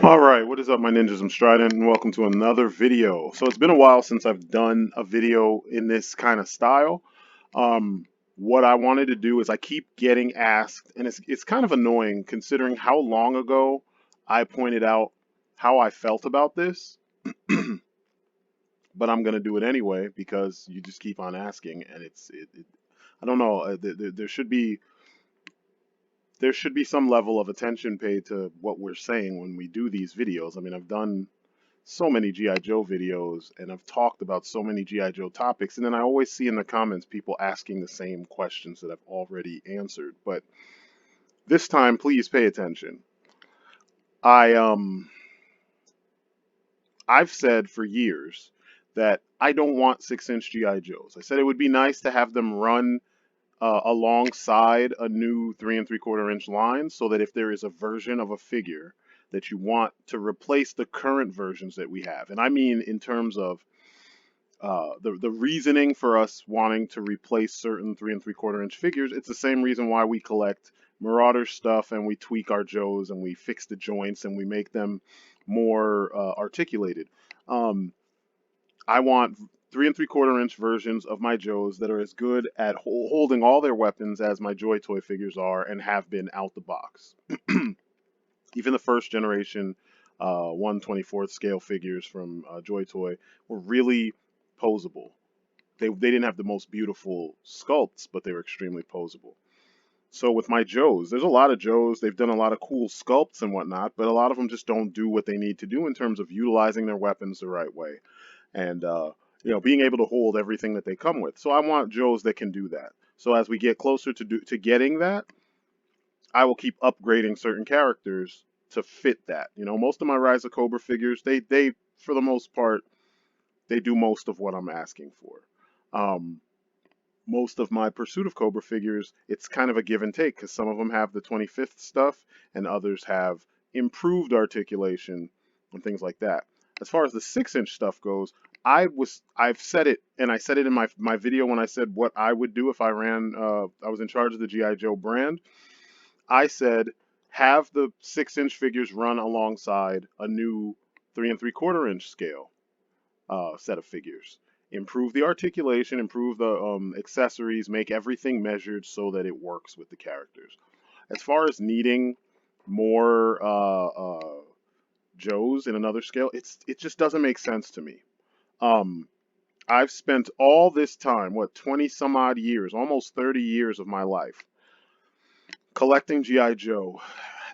Alright, what is up, my ninjas? I'm Strident, and welcome to another video. So it's been a while since I've done a video in this kind of style. What I wanted to do is I keep getting asked, and it's kind of annoying considering how long ago I pointed out how I felt about this, but I'm gonna do it anyway because you just keep on asking, and I don't know. There should be some level of attention paid to what we're saying when we do these videos. I mean, I've done so many G.I. Joe videos and I've talked about so many G.I. Joe topics, and then I always see in the comments people asking the same questions that I've already answered. But this time, please pay attention. I I've said for years that I don't want 6-inch G.I. Joes. I said it would be nice to have them run alongside a new 3 3/4 inch line, so that if there is a version of a figure that you want to replace the current versions that we have, and I mean in terms of the reasoning for us wanting to replace certain 3 3/4 inch figures, it's the same reason why we collect Marauder stuff and we tweak our Joes and we fix the joints and we make them more articulated. Um, I want 3 3/4 inch versions of my Joes that are as good at holding all their weapons as my Joy Toy figures are and have been out the box. Even the first generation 1/24 scale figures from Joy Toy were really posable. They didn't have the most beautiful sculpts, but they were extremely posable. So with my Joes, there's a lot of Joes. They've done a lot of cool sculpts and whatnot, but a lot of them just don't do what they need to do in terms of utilizing their weapons the right way and being able to hold everything that they come with. So I want Joes that can do that. So as we get closer to getting that, I will keep upgrading certain characters to fit that. Most of my Rise of Cobra figures, they for the most part, they do most of what I'm asking for. Um, Most of my Pursuit of Cobra figures, it's kind of a give and take because some of them have the 25th stuff and others have improved articulation and things like that. As far as the 6-inch stuff goes, I've said it, and I said it in my video when I said what I would do if I was in charge of the GI Joe brand. I said have the 6-inch figures run alongside a new 3 3/4 inch scale set of figures. Improve the articulation, improve the accessories, make everything measured so that it works with the characters. As far as needing more Joes in another scale, it just doesn't make sense to me. Um, I've spent all this time, what, 20 some odd years, almost 30 years of my life, collecting G.I. Joe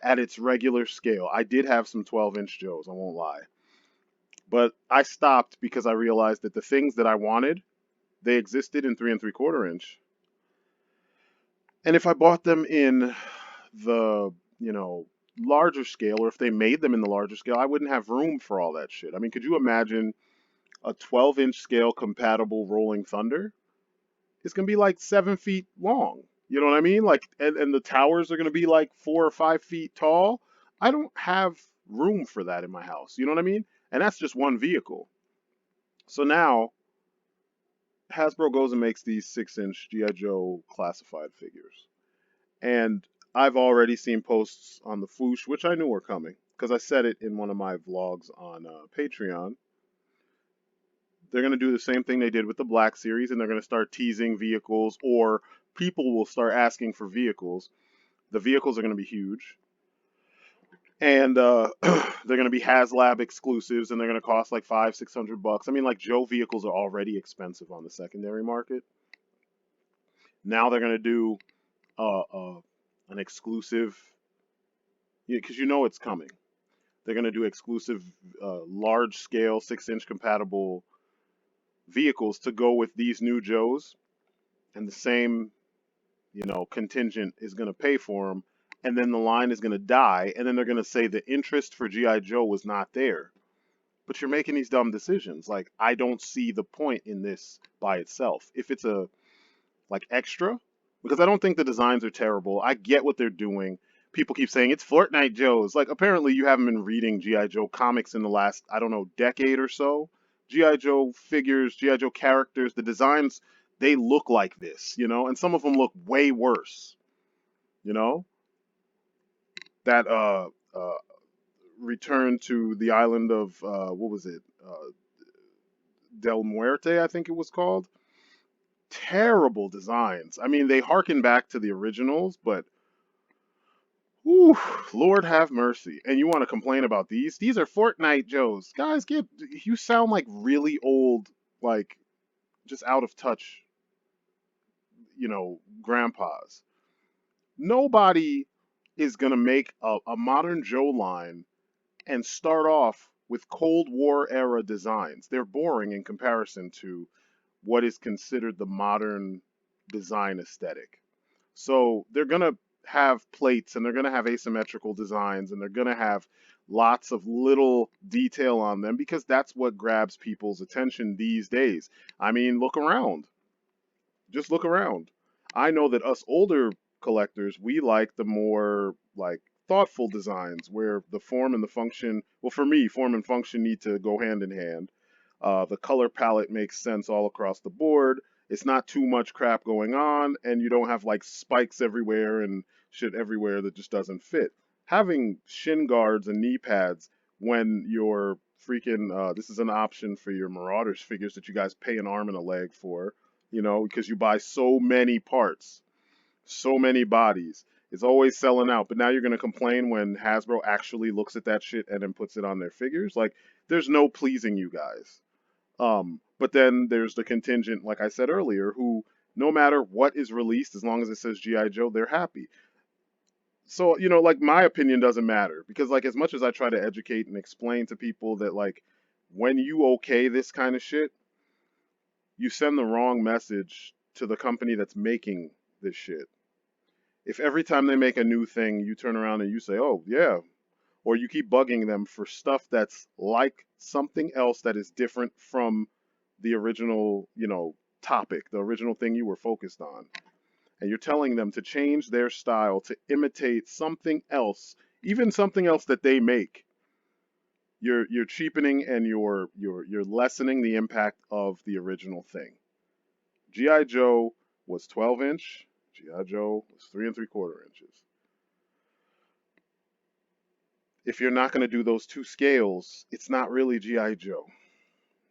at its regular scale. I did have some 12-inch Joes, I won't lie. But I stopped because I realized that the things that I wanted, they existed in 3 3/4 inch. And if I bought them in the, larger scale, or if they made them in the larger scale, I wouldn't have room for all that shit. I mean, could you imagine a 12-inch scale compatible Rolling Thunder? It's going to be like 7 feet long. You know what I mean? Like, and the towers are going to be like 4 or 5 feet tall. I don't have room for that in my house. You know what I mean? And that's just one vehicle. So now Hasbro goes and makes these 6-inch G.I. Joe classified figures. And I've already seen posts on the Foosh, which I knew were coming because I said it in one of my vlogs on Patreon. They're going to do the same thing they did with the Black Series, and they're going to start teasing vehicles, or people will start asking for vehicles. The vehicles are going to be huge, and they're going to be HasLab exclusives, and they're going to cost like $500-600. I mean, like Joe vehicles are already expensive on the secondary market. Now they're going to do an exclusive, because it's coming. They're going to do exclusive, large scale 6-inch compatible vehicles to go with these new Joes, and the same, contingent is going to pay for them, and then the line is going to die, and then they're going to say the interest for GI Joe was not there. But you're making these dumb decisions. Like, I don't see the point in this by itself. If it's a like extra, because I don't think the designs are terrible. I get what they're doing. People keep saying it's Fortnite Joes. Like, apparently you haven't been reading GI Joe comics in the last, I don't know, decade or so. GI Joe figures, GI Joe characters, the designs, they look like this, and some of them look way worse. You know that returned to the island of what was it? Del Muerte, I think it was called. Terrible designs. I mean, they harken back to the originals, but whew, Lord have mercy. And you want to complain about these? These are Fortnite Joes. Guys, you sound like really old, like just out of touch, grandpas. Nobody is going to make a modern Joe line and start off with Cold War era designs. They're boring in comparison to what is considered the modern design aesthetic. So they're going to have plates and they're going to have asymmetrical designs and they're going to have lots of little detail on them because that's what grabs people's attention these days. I mean, look around. Just look around. I know that us older collectors, we like the more like thoughtful designs where the form and the function, well, for me, form and function need to go hand in hand. The color palette makes sense all across the board. It's not too much crap going on, and you don't have like spikes everywhere and shit everywhere that just doesn't fit. Having shin guards and knee pads when you're freaking, this is an option for your Marauders figures that you guys pay an arm and a leg for, because you buy so many parts, so many bodies. It's always selling out. But now you're going to complain when Hasbro actually looks at that shit and then puts it on their figures. Like, there's no pleasing you guys. But then there's the contingent, like I said earlier, who no matter what is released, as long as it says G.I. Joe, they're happy. So, like my opinion doesn't matter because like as much as I try to educate and explain to people that like when you okay this kind of shit, you send the wrong message to the company that's making this shit. If every time they make a new thing, you turn around and you say, "Oh, yeah," or you keep bugging them for stuff that's like something else that is different from the original, topic, the original thing you were focused on, and you're telling them to change their style to imitate something else, even something else that they make, you're cheapening and you're lessening the impact of the original thing. GI Joe was 12-inch. GI Joe was 3 3/4 inches. If you're not going to do those two scales, it's not really GI Joe.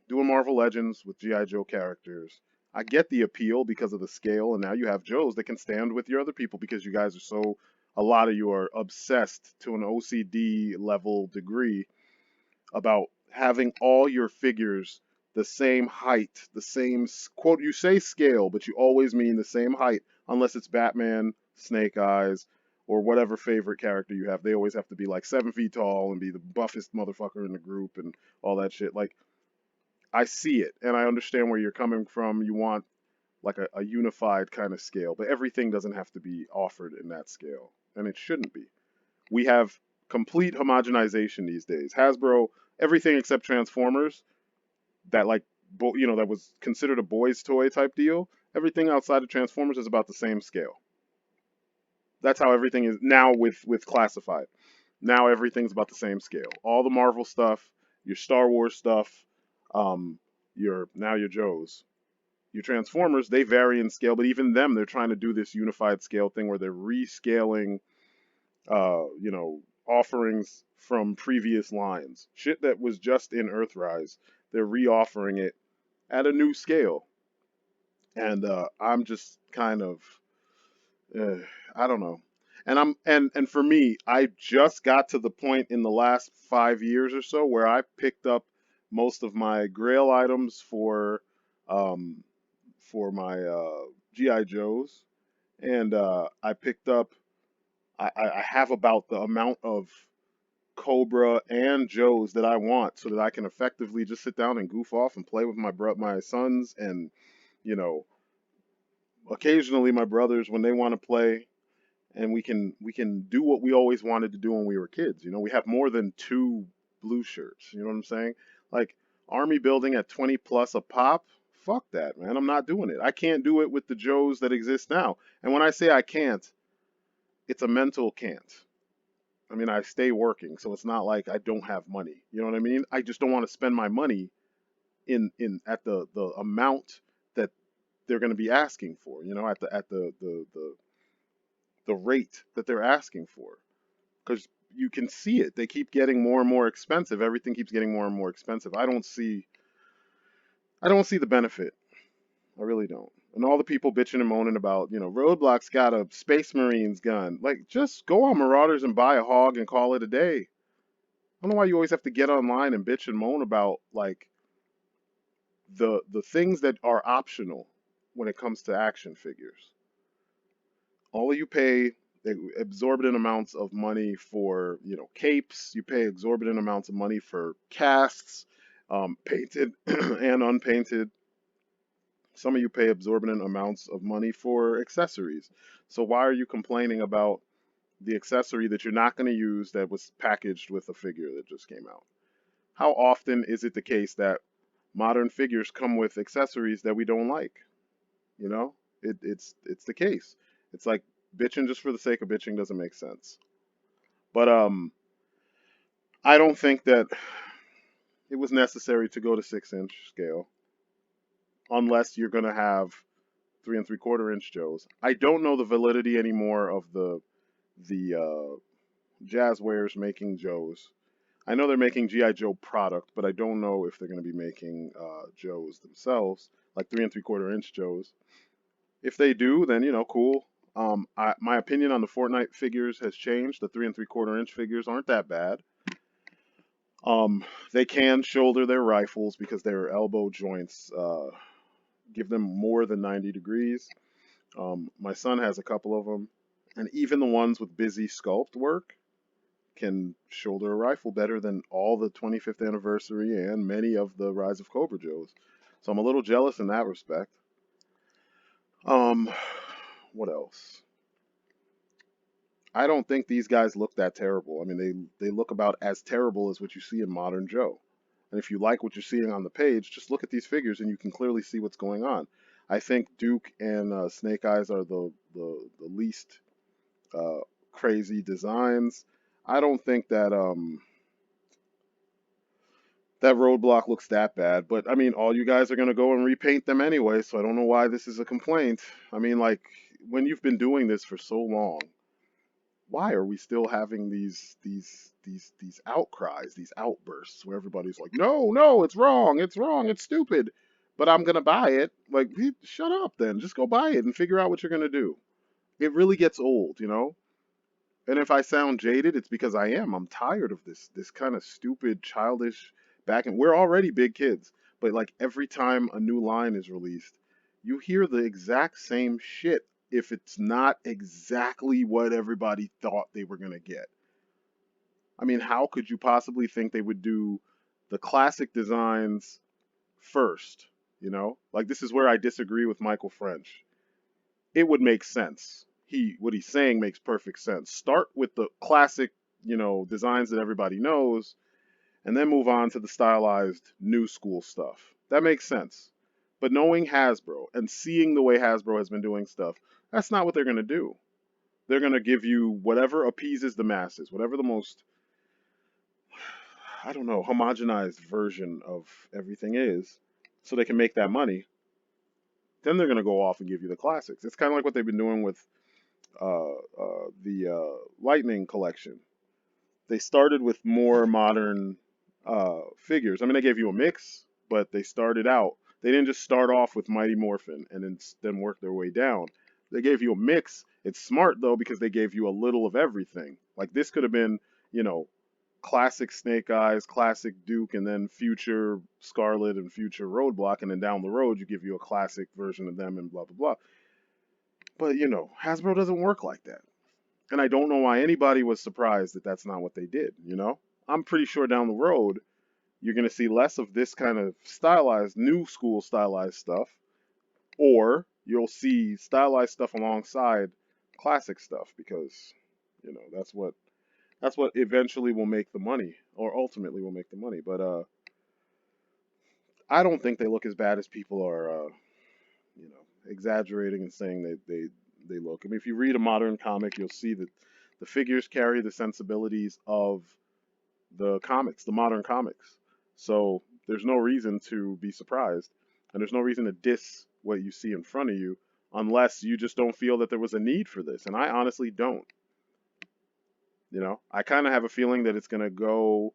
Doing Marvel Legends with GI Joe characters, I get the appeal because of the scale, and now you have Joes that can stand with your other people because you guys are so. A lot of you are obsessed to an OCD level degree about having all your figures the same height, the same quote. You say scale, but you always mean the same height, unless it's Batman, Snake Eyes, or whatever favorite character you have. They always have to be like 7 feet tall and be the buffest motherfucker in the group and all that shit. Like, I see it and I understand where you're coming from. You want like a unified kind of scale, but everything doesn't have to be offered in that scale, and it shouldn't be. We have complete homogenization these days. Hasbro, everything except Transformers, that like that was considered a boys' toy type deal. Everything outside of Transformers is about the same scale. That's how everything is now with classified. Now everything's about the same scale. All the Marvel stuff, your Star Wars stuff, your Joes. Your Transformers, they vary in scale, but even them, they're trying to do this unified scale thing where they're rescaling offerings from previous lines. Shit that was just in Earthrise, they're reoffering it at a new scale. And I'm just kind of, uh, I don't know. And for me, I just got to the point in the last 5 years or so where I picked up most of my Grail items um, for my GI Joes, and I picked up. I have about the amount of Cobra and Joes that I want, so that I can effectively just sit down and goof off and play with my sons, and you know, occasionally my brothers when they want to play, and we can do what we always wanted to do when we were kids. We have more than two blue shirts. You know what I'm saying? Like army building at 20 plus a pop. Fuck that, man. I'm not doing it. I can't do it with the Joes that exist now. And when I say I can't, it's a mental can't. I mean, I stay working, so it's not like I don't have money. You know what I mean? I just don't want to spend my money in at the amount that they're going to be asking for. At the rate that they're asking for. Because you can see it. They keep getting more and more expensive. Everything keeps getting more and more expensive. I don't see the benefit. I really don't. And all the people bitching and moaning about, Roadblock's got a Space Marines gun. Like, just go on Marauders and buy a hog and call it a day. I don't know why you always have to get online and bitch and moan about like the things that are optional when it comes to action figures. All you pay exorbitant amounts of money for, capes. You pay exorbitant amounts of money for casts, painted and unpainted. Some of you pay exorbitant amounts of money for accessories. So why are you complaining about the accessory that you're not going to use that was packaged with a figure that just came out? How often is it the case that modern figures come with accessories that we don't like? You know, it's the case. It's like bitching just for the sake of bitching doesn't make sense. But I don't think that it was necessary to go to 6-inch scale unless you're gonna have 3 3/4 inch Joes. I don't know the validity anymore of the Jazzwares making Joes. I know they're making GI Joe product, but I don't know if they're going to be making Joes themselves, like 3 3/4 inch Joes. If they do, then cool. My opinion on the Fortnite figures has changed. The 3 3/4 inch figures aren't that bad. They can shoulder their rifles because their elbow joints give them more than 90 degrees. My son has a couple of them, and even the ones with busy sculpt work can shoulder a rifle better than all the 25th anniversary and many of the Rise of Cobra Joes. So I'm a little jealous in that respect. Um, what else? I don't think these guys look that terrible. I mean, they look about as terrible as what you see in modern Joe. And if you like what you're seeing on the page, just look at these figures and you can clearly see what's going on. I think Duke and Snake Eyes are the least uh, crazy designs. I don't think that Roadblock looks that bad, but I mean, all you guys are gonna go and repaint them anyway, so I don't know why this is a complaint. I mean, like, when you've been doing this for so long, why are we still having these outcries, these outbursts where everybody's like, no, no, it's wrong, it's wrong, it's stupid, but I'm gonna buy it. Like, shut up then, just go buy it and figure out what you're gonna do. It really gets old. And if I sound jaded, it's because I am. I'm tired of this kind of stupid, childish back and we're already big kids, but like every time a new line is released, you hear the exact same shit if it's not exactly what everybody thought they were gonna get. I mean, how could you possibly think they would do the classic designs first? Like this is where I disagree with Michael French. It would make sense. What he's saying makes perfect sense. Start with the classic, designs that everybody knows, and then move on to the stylized new school stuff. That makes sense. But knowing Hasbro and seeing the way Hasbro has been doing stuff, that's not what they're going to do. They're going to give you whatever appeases the masses, whatever the most, I don't know, homogenized version of everything is, so they can make that money. Then they're going to go off and give you the classics. It's kind of like what they've been doing with the Lightning collection. They started with more modern figures. I mean, they gave you a mix, but they started out. They didn't just start off with Mighty Morphin and then work their way down. They gave you a mix. It's smart though because they gave you a little of everything. Like this could have been, classic Snake Eyes, classic Duke, and then future Scarlet and future Roadblock, and then down the road you give you a classic version of them and blah blah blah. But Hasbro doesn't work like that. And I don't know why anybody was surprised that that's not what they did. I'm pretty sure down the road, you're going to see less of this kind of stylized, new school stylized stuff, or you'll see stylized stuff alongside classic stuff because, that's what eventually will make the money, or ultimately will make the money. But I don't think they look as bad as people are, exaggerating and saying they look. I mean, if you read a modern comic, you'll see that the figures carry the sensibilities of the comics, the modern comics. So there's no reason to be surprised, and there's no reason to diss what you see in front of you unless you just don't feel that there was a need for this. And I honestly don't. You know, I kind of have a feeling that it's gonna go,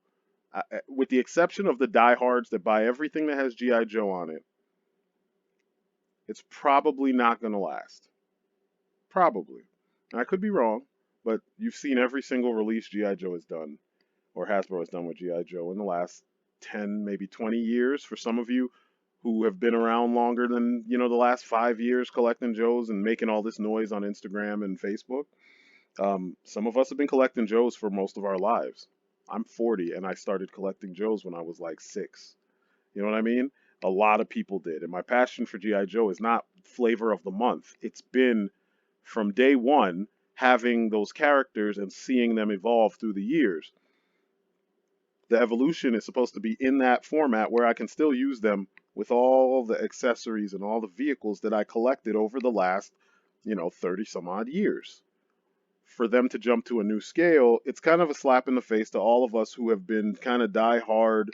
with the exception of the diehards that buy everything that has GI Joe on it. It's probably not gonna last. Probably. And I could be wrong, but you've seen every single release GI Joe has done, or Hasbro has done with GI Joe in the last 10, maybe 20 years. For some of you who have been around longer than, the last 5 years collecting Joes and making all this noise on Instagram and Facebook. Some of us have been collecting Joes for most of our lives. I'm 40 and I started collecting Joes when I was like 6. You know what I mean? A lot of people did. And my passion for G.I. Joe is not flavor of the month. It's been from day one having those characters and seeing them evolve through the years. The evolution is supposed to be in that format where I can still use them with all the accessories and all the vehicles that I collected over the last, 30 some odd years. For them to jump to a new scale, it's kind of a slap in the face to all of us who have been kind of die hard,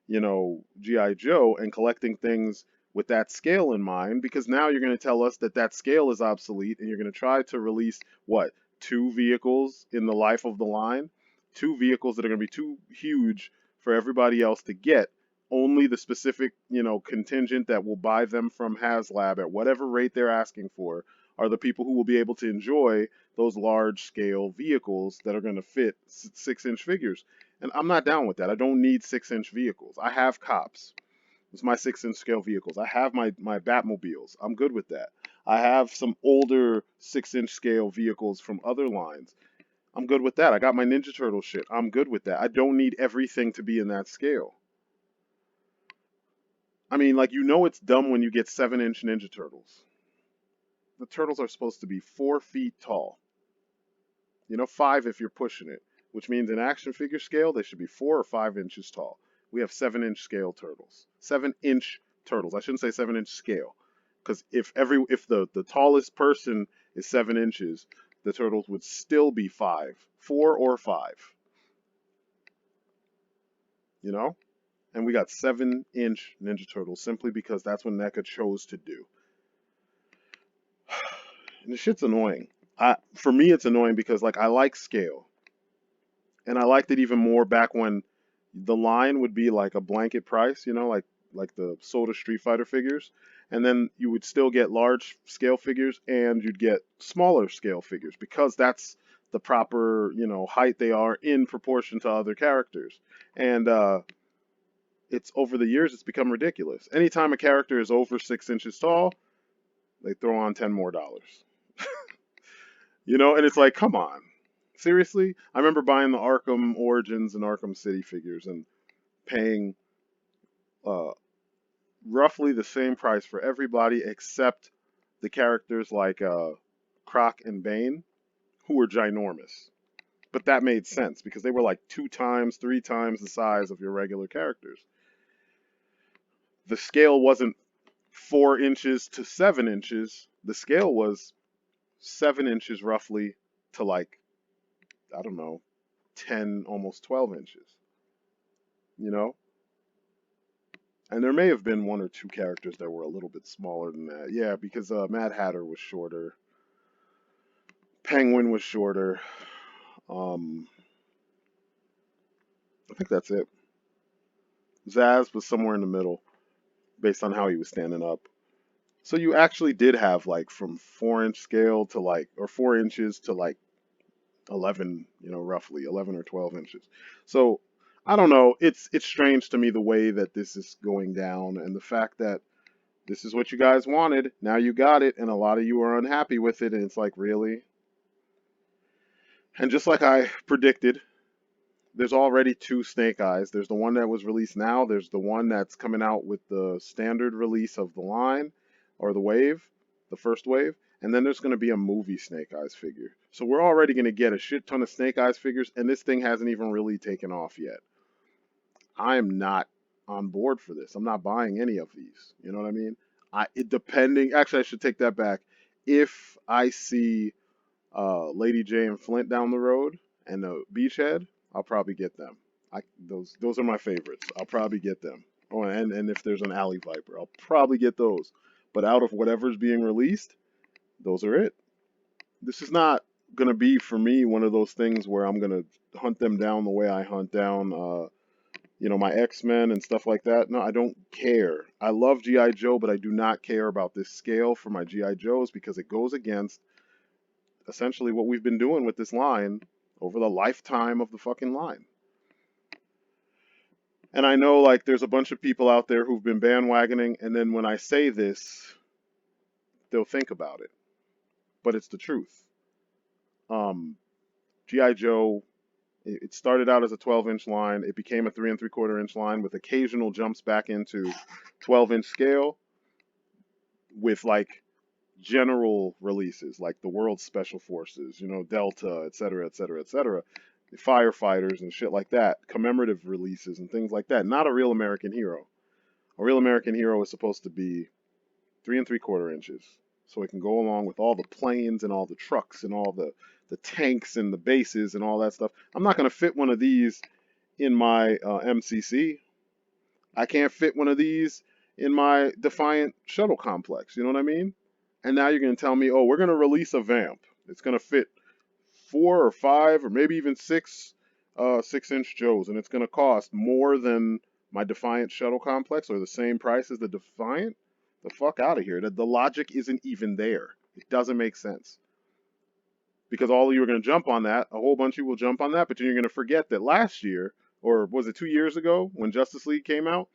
GI Joe and collecting things with that scale in mind, because now you're going to tell us that that scale is obsolete and you're going to try to release what, two vehicles in the life of the line, two vehicles that are going to be too huge for everybody else to get. Only the specific, contingent that will buy them from HasLab at whatever rate they're asking for are the people who will be able to enjoy those large scale vehicles that are going to fit 6-inch figures. And I'm not down with that. I don't need 6-inch vehicles. I have cops. It's my 6-inch scale vehicles. I have my Batmobiles. I'm good with that. I have some older 6-inch scale vehicles from other lines. I'm good with that. I got my Ninja Turtle shit. I'm good with that. I don't need everything to be in that scale. I mean, like, it's dumb when you get 7-inch Ninja Turtles. The turtles are supposed to be 4 feet tall. 5 if you're pushing it, which means in action figure scale, they should be 4 or 5 inches tall. We have 7-inch scale turtles. 7-inch turtles. I shouldn't say 7-inch scale, because if the tallest person is 7 inches, the turtles would still be 4 or 5. And we got 7-inch Ninja Turtles simply because that's what NECA chose to do. And the shit's annoying. For me, it's annoying because I like scale. And I liked it even more back when the line would be like a blanket price, like the Soda Street Fighter figures. And then you would still get large scale figures and you'd get smaller scale figures because that's the proper, height they are in proportion to other characters. And it's over the years, it's become ridiculous. Anytime a character is over 6 inches tall, they throw on $10 more. And it's like, come on. Seriously? I remember buying the Arkham Origins and Arkham City figures and paying uh, roughly the same price for everybody except the characters like Croc and Bane, who were ginormous. But that made sense because they were like 2 times, 3 times the size of your regular characters. The scale wasn't 4 inches to 7 inches. The scale was 7 inches roughly to I don't know, 10, almost 12 inches. And there may have been 1 or 2 characters that were a little bit smaller than that. Yeah, because Mad Hatter was shorter. Penguin was shorter. I think that's it. Zaz was somewhere in the middle based on how he was standing up. So you actually did have from 4-inch scale to or 4 inches to 11, roughly 11 or 12 inches. So I don't know. It's strange to me the way that this is going down and the fact that this is what you guys wanted. Now you got it, and a lot of you are unhappy with it, and it's like, really? And just like I predicted, there's already 2 Snake Eyes. There's the one that was released now. There's the one that's coming out with the standard release of the line, or the wave, the first wave. And then there's going to be a movie Snake Eyes figure. So we're already going to get a shit ton of Snake Eyes figures, and this thing hasn't even really taken off yet. I am not on board for this. I'm not buying any of these. You know what I mean? Actually, I should take that back. If I see Lady J and Flint down the road and the Beachhead, I'll probably get them. Those are my favorites. I'll probably get them. Oh, and if there's an Alley Viper, I'll probably get those. But out of whatever's being released, those are it. This is not gonna be for me one of those things where I'm gonna hunt them down the way I hunt down, my X-Men and stuff like that. No, I don't care. I love GI Joe, but I do not care about this scale for my GI Joes because it goes against essentially what we've been doing with this line over the lifetime of the fucking line. And I know like there's a bunch of people out there who've been bandwagoning, and then when I say this, they'll think about it. But it's the truth. GI Joe, it started out as a 12-inch line. It became a 3 3/4 inch line with occasional jumps back into 12-inch scale with like general releases like the World's Special Forces, Delta, et cetera, et cetera, et cetera, the firefighters and shit like that, commemorative releases and things like that. Not a real American hero. A real American hero is supposed to be 3 3/4 inches, so it can go along with all the planes and all the trucks and all the tanks and the bases and all that stuff. I'm not going to fit one of these in my MCC. I can't fit one of these in my Defiant shuttle complex. You know what I mean? And now you're going to tell me, oh, we're going to release a vamp. It's going to fit 4 or 5 or maybe even 6 inch Joes, and it's going to cost more than my Defiant shuttle complex or the same price as the Defiant. The fuck out of here. The logic isn't even there. It doesn't make sense. Because all of you are going to jump on that. A whole bunch of you will jump on that, but then you're going to forget that last year, or was it 2 years ago when Justice League came out,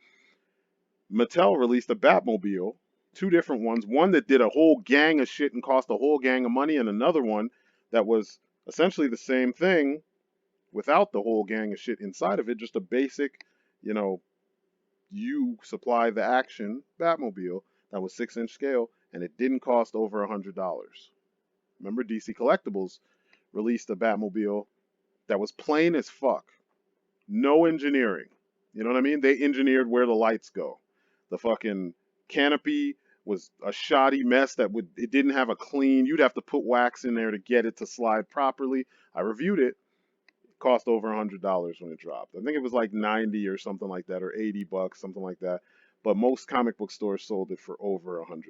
Mattel released a Batmobile, two different ones. One that did a whole gang of shit and cost a whole gang of money, and another one that was essentially the same thing without the whole gang of shit inside of it, just a basic, you supply the action Batmobile that was 6 inch scale, and it didn't cost over $100. Remember, DC Collectibles released a Batmobile that was plain as fuck. No engineering. You know what I mean? They engineered where the lights go. The fucking canopy was a shoddy mess it didn't have a clean, you'd have to put wax in there to get it to slide properly. I reviewed it. It cost over $100 when it dropped. I think it was like 90 or something like that, or $80, something like that. But most comic book stores sold it for over $100.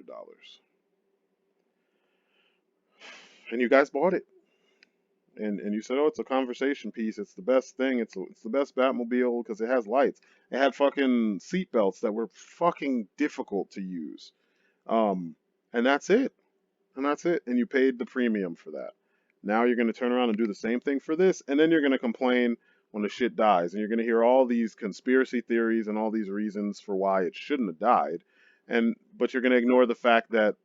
And you guys bought it. And you said, oh, it's a conversation piece. It's the best thing. It's the best Batmobile because it has lights. It had fucking seat belts that were fucking difficult to use. And that's it. And that's it. And you paid the premium for that. Now you're going to turn around and do the same thing for this, and then you're going to complain when the shit dies. And you're going to hear all these conspiracy theories and all these reasons for why it shouldn't have died. But you're going to ignore the fact that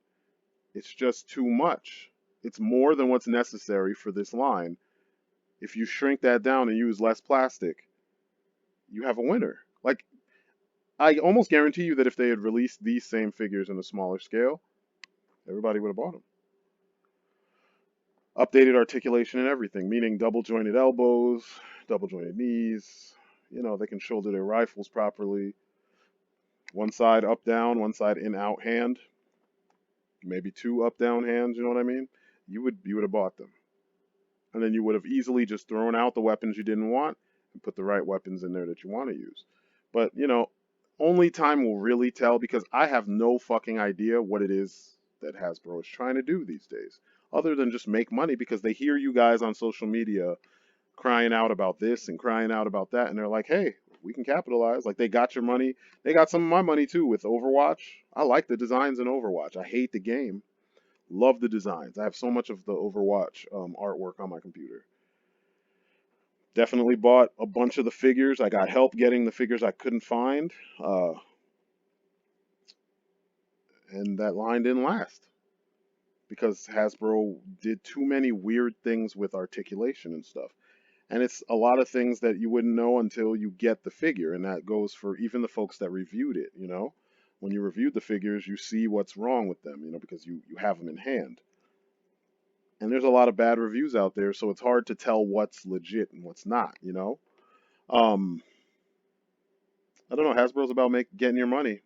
it's just too much. It's more than what's necessary for this line. If you shrink that down and use less plastic, you have a winner. Like, I almost guarantee you that if they had released these same figures in a smaller scale, everybody would have bought them. Updated articulation and everything, meaning double jointed elbows, double jointed knees. They can shoulder their rifles properly. One side up down, one side in out hand. Maybe two up down hands, you know what I mean? You would have bought them. And then you would have easily just thrown out the weapons you didn't want and put the right weapons in there that you want to use. But, only time will really tell because I have no fucking idea what it is that Hasbro is trying to do these days, other than just make money because they hear you guys on social media crying out about this and crying out about that, and they're like, hey, we can capitalize. Like, they got your money. They got some of my money too with Overwatch. I like the designs in Overwatch. I hate the game. Love the designs. I have so much of the Overwatch artwork on my computer. Definitely bought a bunch of the figures. I got help getting the figures I couldn't find. And that line didn't last because Hasbro did too many weird things with articulation and stuff. And it's a lot of things that you wouldn't know until you get the figure. And that goes for even the folks that reviewed it, When you reviewed the figures, you see what's wrong with them, because you have them in hand. And there's a lot of bad reviews out there, so it's hard to tell what's legit and what's not, I don't know. Hasbro's about getting your money,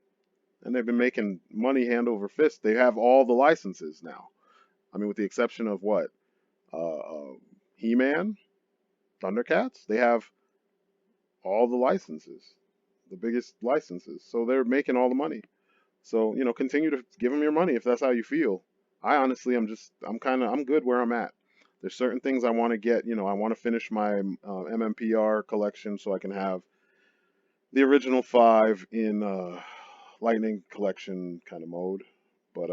and they've been making money hand over fist. They have all the licenses now. I mean, with the exception of what? He-Man, Thundercats. They have all the licenses, the biggest licenses. So they're making all the money. So, continue to give them your money if that's how you feel. I honestly, I'm good where I'm at. There's certain things I want to get. You know, I want to finish my MMPR collection so I can have the original five in Lightning collection kind of mode. But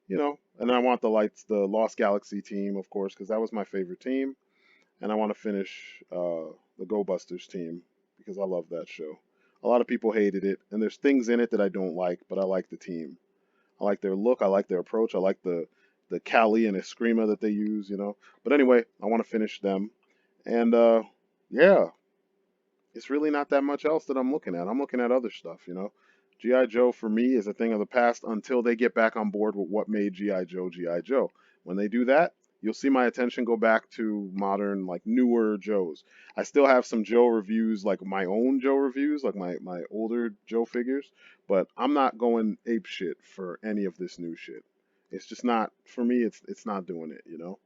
you know, and I want the Lost Galaxy team, of course, because that was my favorite team, and I want to finish the Go Busters team because I love that show. A lot of people hated it, and there's things in it that I don't like, but I like the team. I like their look, I like their approach, I like the Cali and Eskrima that they use, you know. But anyway, I want to finish them, and yeah, it's really not that much else that I'm looking at. I'm looking at other stuff, you know. G.I. Joe for me is a thing of the past until they get back on board with what made G.I. Joe G.I. Joe. When they do that, you'll see my attention go back to modern, like newer Joes. I still have some Joe reviews, like my own Joe reviews, like my older Joe figures, but I'm not going ape shit for any of this new shit. It's just not for me. It's not doing it, you know.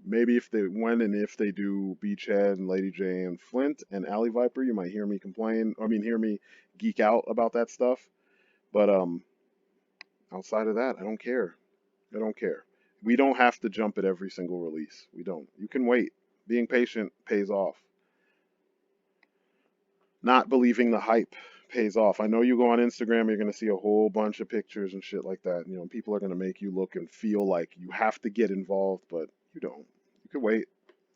Maybe if they when and if they do Beachhead and Lady J and Flint and Alley Viper, you might hear me complain. I mean, hear me geek out about that stuff. But outside of that, I don't care. I don't care. We don't have to jump at every single release. We don't. You can wait. Being patient pays off. Not believing the hype pays off. I know you go on Instagram, you're going to see a whole bunch of pictures and shit like that. You know, people are going to make you look and feel like you have to get involved, but you don't. You can wait,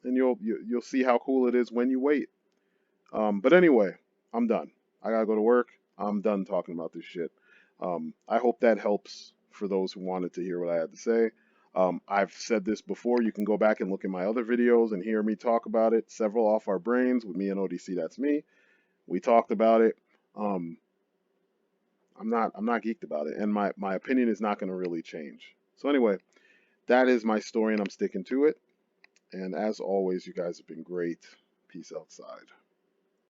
and you'll see how cool it is when you wait. But anyway, I'm done. I gotta go to work. I'm done talking about this shit. I hope that helps for those who wanted to hear what I had to say. I've said this before. You can go back and look at my other videos and hear me talk about it. Several off our brains with me and ODC. That's me. We talked about it. Um, I'm not geeked about it, and my opinion is not going to really change. So anyway, that is my story, and I'm sticking to it. And as always, you guys have been great. Peace outside.